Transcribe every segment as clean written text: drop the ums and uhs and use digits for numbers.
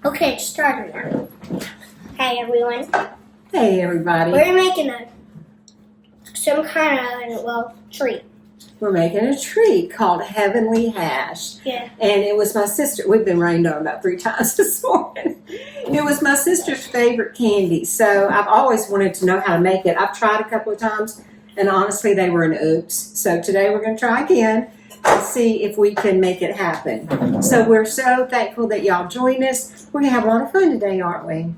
Okay, it's starting now. Hey everyone. Hey everybody. We're making some kind of, treat. We're making a treat called Heavenly Hash. Yeah. And it was my sister. We've been rained on about 3 times this morning. It was my sister's favorite candy. So I've always wanted to know how to make it. I've tried a couple of times and honestly they were an oops. So today we're going to try again and see if we can make it happen. So we're so thankful that y'all joined us. We're going to have a lot of fun today, aren't we?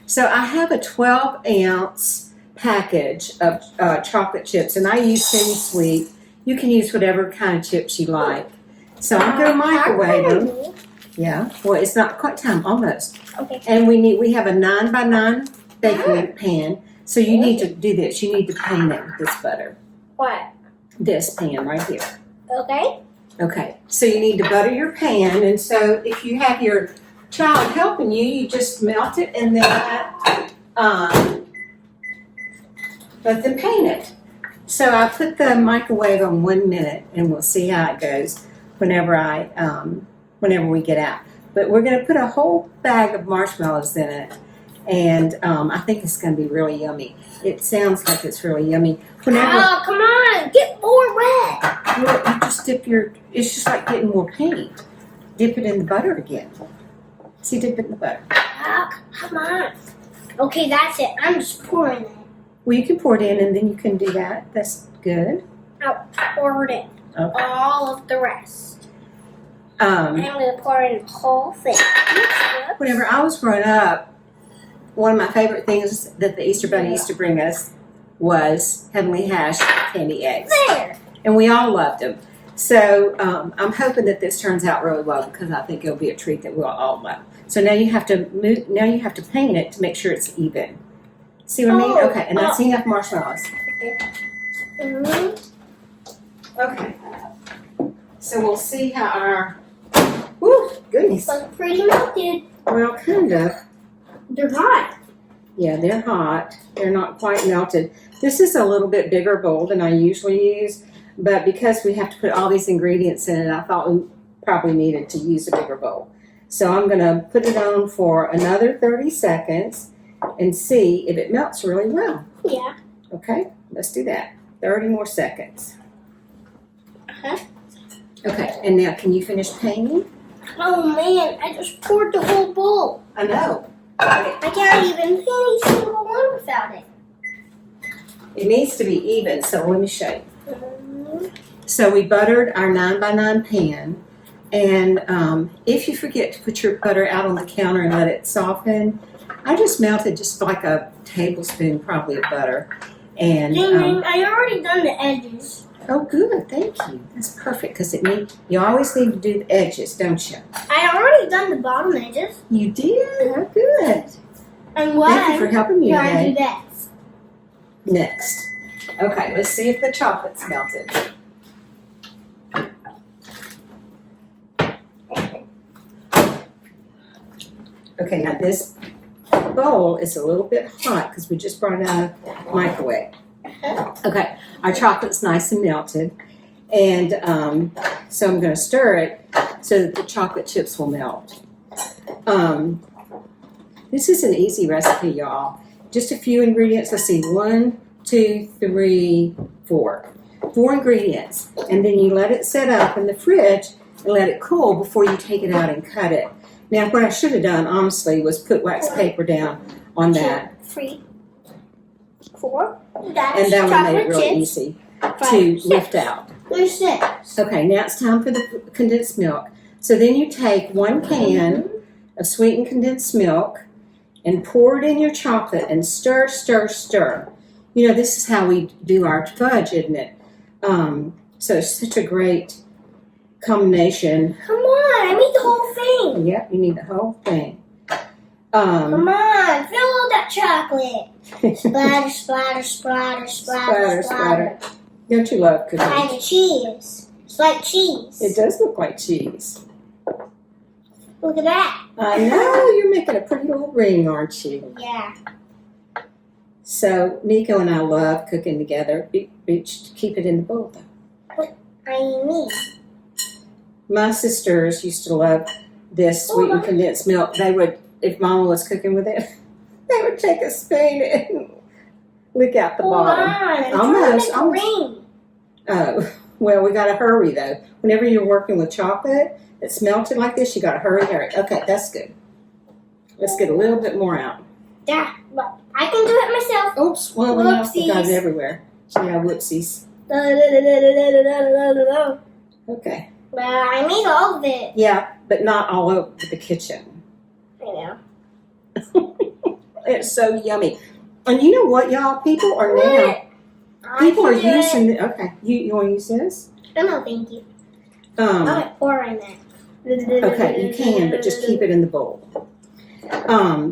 So I have a 12-ounce package of chocolate chips, and I use semi-sweet. You can use whatever kind of chips you like. So I'm going to microwave them. Yeah, well, it's not quite time, almost. Okay. And we have a 9x9 baking pan. So you need to do this. You need to pan it with this butter. What? This pan right here. Okay. Okay, so you need to butter your pan, and so if you have your child helping you, you just melt it and then let them paint it. So I put the microwave on 1 minute, and we'll see how it goes whenever we get out. But we're going to put a whole bag of marshmallows in it, and I think it's going to be really yummy. It sounds like it's really yummy. Oh, come on, get more wet. Well, you just dip it's just like getting more paint. Dip it in the butter again. See, dip it in the butter. Oh, come on. Okay, that's it. I'm just pouring it. Well, you can pour it in and then you can do that. That's good. I poured in all of the rest. Um, I'm going to pour in the whole thing. Whenever I was growing up, one of my favorite things that the Easter Bunny used to bring us was Heavenly Hash candy eggs. There. And we all loved them. So I'm hoping that this turns out really well because I think it'll be a treat that we'll all love. So now you have to paint it to make sure it's even. See what I mean? Okay, and that's enough marshmallows. Okay. Okay. So we'll see how our, woo, goodness. It's pretty melted. Well, kind of. They're hot. Yeah, they're hot. They're not quite melted. This is a little bit bigger bowl than I usually use, but because we have to put all these ingredients in it, I thought we probably needed to use a bigger bowl. So I'm going to put it on for another 30 seconds and see if it melts really well. Yeah. Okay, let's do that. 30 more seconds. Uh-huh. Okay, and now can you finish painting? Oh man, I just poured the whole bowl. I know. I can't even paint a single one without it. It needs to be even, so let me show you. Mm-hmm. So we buttered our 9x9 pan, and if you forget to put your butter out on the counter and let it soften, I just melted just like a tablespoon probably of butter. And I already done the edges. oh good, thank you. That's perfect because you always need to do the edges, don't you? I already done the bottom edges. You did? Good. And what? Thank you for helping me do I today. do next? Next. Okay, let's see if the chocolate's melted. Okay, now this bowl is a little bit hot because we just brought it out of the microwave. Okay, our chocolate's nice and melted, and so I'm going to stir it so that the chocolate chips will melt. This is an easy recipe, y'all. Just a few ingredients. Let's see, 1, 2, 3, 4. 4 ingredients, and then you let it set up in the fridge and let it cool before you take it out and cut it. Now, what I should have done, honestly, was put wax paper down on that. 2, 3, 4. And that would make it really easy to lift out. There's 6. Okay, now it's time for the condensed milk. So then you take 1 can of sweetened condensed milk and pour it in your chocolate and stir, stir, stir. You know, this is how we do our fudge, isn't it? So it's such a great combination. Come on, I need the whole thing. Yep, you need the whole thing. Come on, fill all that chocolate. Splatter, splatter, splatter, splatter, splatter. Don't you love cookies? And the cheese. It's like cheese. It does look like cheese. Look at that. I know, you're making a pretty little ring, aren't you? Yeah. So Nico and I love cooking together. Keep it in the bowl, though. I need. My sisters used to love this sweetened condensed milk, they would, if Mama was cooking with it, they would take a spoon and lick out the bottom. I'm Almost. trying to make a ring. Oh, well, we got to hurry though. Whenever you're working with chocolate that's melted like this, you got to hurry. Okay, that's good. Let's get a little bit more out. Yeah, but I can do it myself. Oops, well, we got Whoopsies. it everywhere. Yeah, whoopsies. Okay. Well, I made all of it. Yeah, but not all over the kitchen. I know. It's so yummy. And you know what, y'all? People are using. Okay, you want to use this? Oh, no, thank you. I'll pour in that. Okay, you can, but just keep it in the bowl.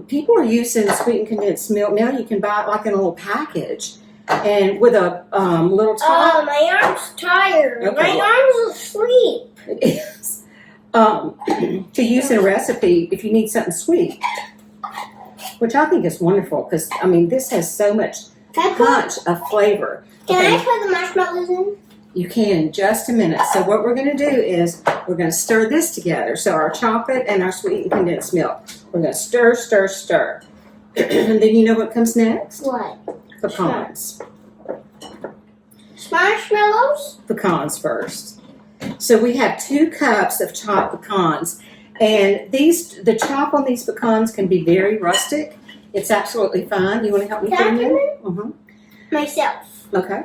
People are using sweetened condensed milk now. You can buy it like in a little package, and with a little top. Oh, my arm's tired. Okay, My arm's asleep. It is to use in a recipe if you need something sweet, which I think is wonderful because I mean this has so much punch of flavor. Can I put the marshmallows in? You can in just a minute. So what we're going to do is we're going to stir this together. So our chocolate and our sweetened condensed milk. We're going to stir, stir, stir. And then you know what comes next? What? Pecans. Marshmallows? Pecans first. So we have 2 cups of chopped pecans. And the chop on these pecans can be very rustic. It's absolutely fine. You want to help me put them in? Mm-hmm. Myself. Okay.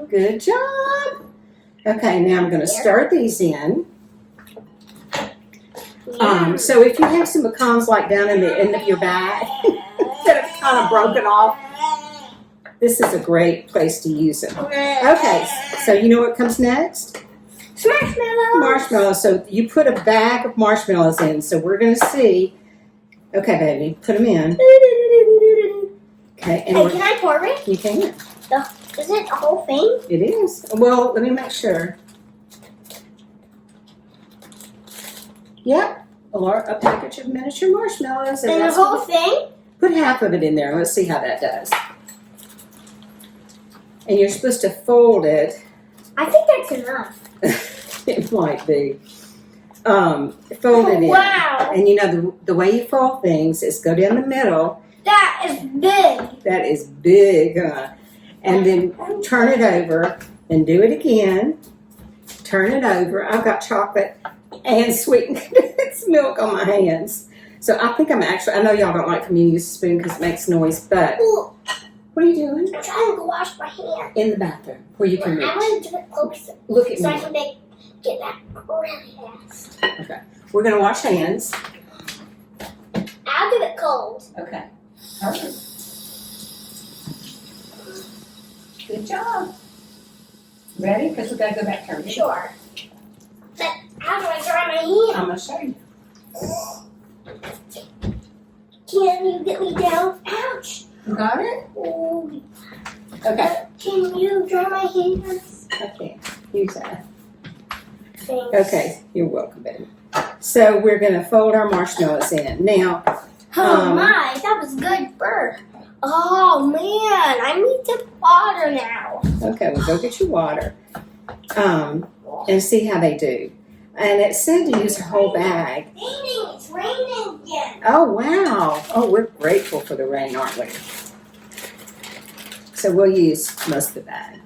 Good job. Okay, now I'm going to stir these in. So if you have some pecans like down in the end of your bag that have kind of broken off, this is a great place to use them. Okay, so you know what comes next? Marshmallows. Marshmallows. So you put a bag of marshmallows in. So we're going to see. Okay, baby, put them in. Okay, and Hey, can I pour it? you can. Is it the whole thing? It is. Well, let me make sure. Yep, a package of miniature marshmallows. And the that's whole what- thing? Put half of it in there. Let's see how that does. And you're supposed to fold it. I think that's enough. It might be. Fold it in. Wow. And you know, the way you fold things is go down the middle. That is big. That is big, huh? And then turn it over and do it again. Turn it over. I've got chocolate and sweetened condensed milk on my hands. So I think I know y'all don't like for me to use a spoon because it makes noise, but Ooh, what are you doing? I'm trying to go wash my hands. In the bathroom where you can I reach. want to do it closer Look at so I me. can get that really fast. Okay. We're going to wash hands. I'll do it cold. Okay. All right. Good job. Ready? Because we got to go back there. Sure. But how do I dry my hands? I'm going to show you. Can you get me down? Ouch. You got it? Ooh. Okay. Can you dry my hands? Okay. Use that. Thanks. Okay. You're welcome, baby. So we're going to fold our marshmallows in. Now, Oh my, that was good burp. Oh man, I need some water now. okay, we'll go get your water and see how they do. And it said to use a whole bag. It's raining again. Oh, wow. Oh, we're grateful for the rain, aren't we? So we'll use most of the bag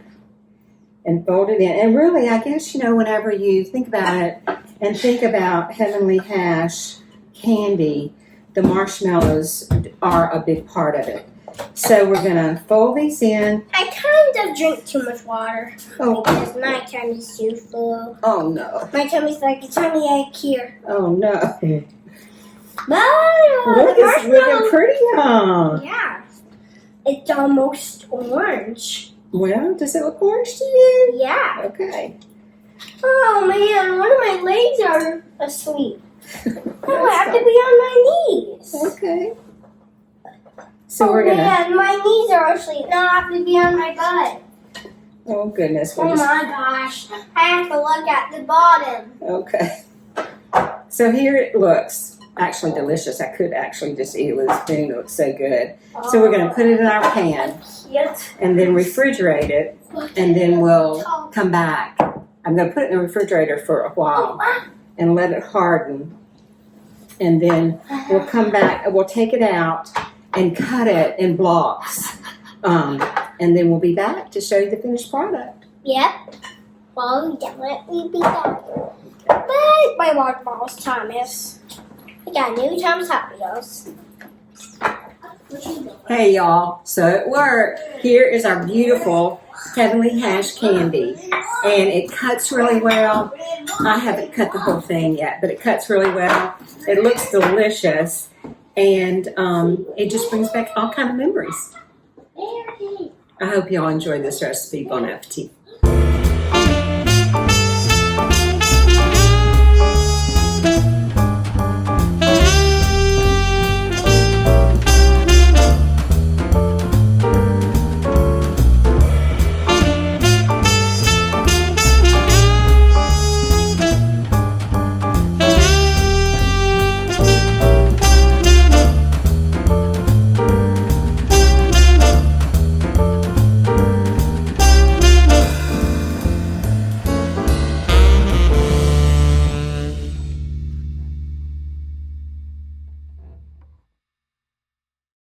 and fold it in. And really, I guess, whenever you think about it and think about Heavenly Hash candy, the marshmallows are a big part of it. So we're going to fold these in. I kind of drink too much water Oh, because my tummy's too full. oh no. My tummy's like a tummy ache here. Oh, no. Oh, Look, the it's looking marshmallow. pretty, huh? Yeah, it's almost orange. Well, does it look orange to you? Yeah. Okay. Oh man, one of my legs are asleep. Oh, I have to be on my knees. Okay. So we're gonna. Man, my knees are asleep. Now I have to be on my butt. Oh goodness. Oh We're just, my gosh. I have to look at the bottom. okay. So here it looks actually delicious. I could actually just eat it with a spoon. It looks so good. So we're gonna put it in our pan Cute. and then refrigerate it, and then we'll come back I'm going to put it in the refrigerator for a while and let it harden. And then we'll come back and we'll take it out and cut it in blocks. And then we'll be back to show you the finished product. Yep. Well, definitely be back. But my water bottle's Thomas. We got new Thomas Hot Wheels. Hey y'all, so it worked. Here is our beautiful Heavenly Hash candy. And it cuts really well. I haven't cut the whole thing yet, but it cuts really well. It looks delicious. And it just brings back all kinds of memories. I hope y'all enjoy this recipe. Bon appetit.